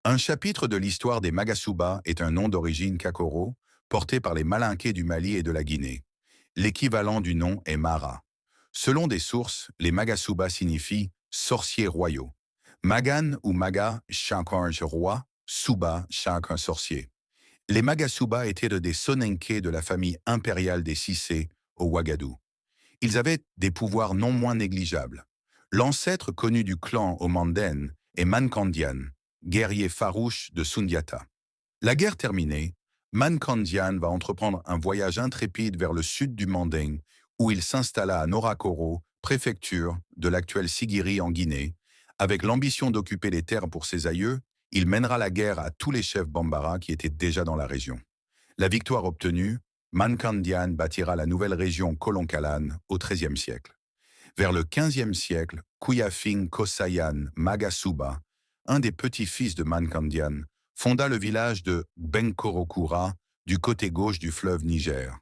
Un chapitre de l'histoire des Magasuba est un nom d'origine Kakoro, porté par les Malinké du Mali et de la Guinée. L'équivalent du nom est Mara. Selon des sources, les Magasuba signifient sorciers royaux. Magan ou Maga, chacun roi, Suba, chacun sorcier. Les Magasuba étaient des Sonenké de la famille impériale des Cissé au Ouagadou. Ils avaient des pouvoirs non moins négligeables. L'ancêtre connu du clan aux Manden est Mankandian, guerrier farouche de Sundiata. La guerre terminée, Mankandian va entreprendre un voyage intrépide vers le sud du Manding, où il s'installa à Norakoro, préfecture de l'actuelle Sigiri en Guinée. Avec l'ambition d'occuper les terres pour ses aïeux, il mènera la guerre à tous les chefs Bambara qui étaient déjà dans la région. La victoire obtenue, Mankandian bâtira la nouvelle région Kolonkalan au XIIIe siècle. Vers le XVe siècle, Kuyafing Kosayan Magasuba, un des petits-fils de Mankandian, fonda le village de Benkorokura du côté gauche du fleuve Niger.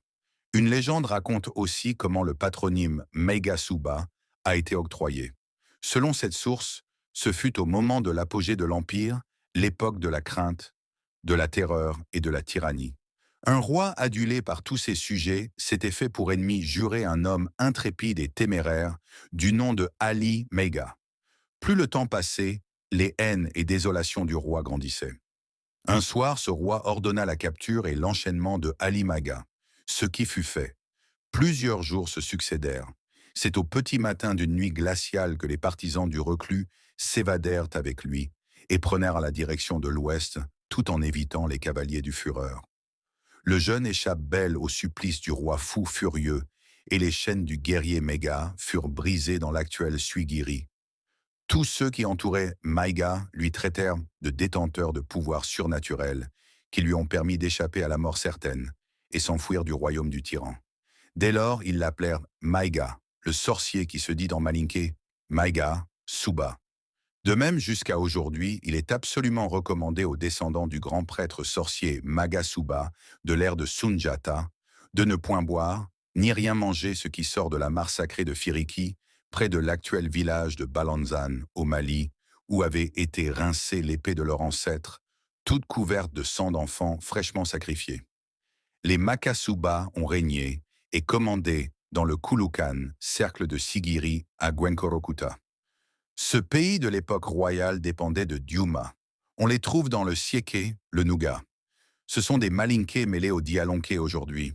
Une légende raconte aussi comment le patronyme Megasuba a été octroyé. Selon cette source, ce fut au moment de l'apogée de l'Empire, l'époque de la crainte, de la terreur et de la tyrannie. Un roi adulé par tous ses sujets s'était fait pour ennemi jurer un homme intrépide et téméraire du nom de Ali Mega. Plus le temps passait, les haines et désolations du roi grandissaient. Un soir, ce roi ordonna la capture et l'enchaînement de Ali Maga, ce qui fut fait. Plusieurs jours se succédèrent. C'est au petit matin d'une nuit glaciale que les partisans du reclus s'évadèrent avec lui et prenèrent la direction de l'ouest, tout en évitant les cavaliers du Fureur. Le jeune échappe belle au supplice du roi fou furieux, et les chaînes du guerrier Méga furent brisées dans l'actuel Suigiri. Tous ceux qui entouraient Maïga lui traitèrent de détenteur de pouvoirs surnaturels qui lui ont permis d'échapper à la mort certaine et s'enfuir du royaume du tyran. Dès lors, ils l'appelèrent Maïga, le sorcier qui se dit en malinké Maïga Suba. De même, jusqu'à aujourd'hui, il est absolument recommandé aux descendants du grand prêtre sorcier Magasuba de l'ère de Sunjata de ne point boire, ni rien manger ce qui sort de la mare sacrée de Firiki, près de l'actuel village de Balanzan, au Mali, où avait été rincée l'épée de leur ancêtre, toute couverte de sang d'enfants fraîchement sacrifiés. Les Makasuba ont régné et commandé dans le Kulukan, cercle de Sigiri à Gwenkorokuta. Ce pays de l'époque royale dépendait de Diuma. On les trouve dans le Sieke, le Nougat. Ce sont des Malinké mêlés aux Dialonké aujourd'hui.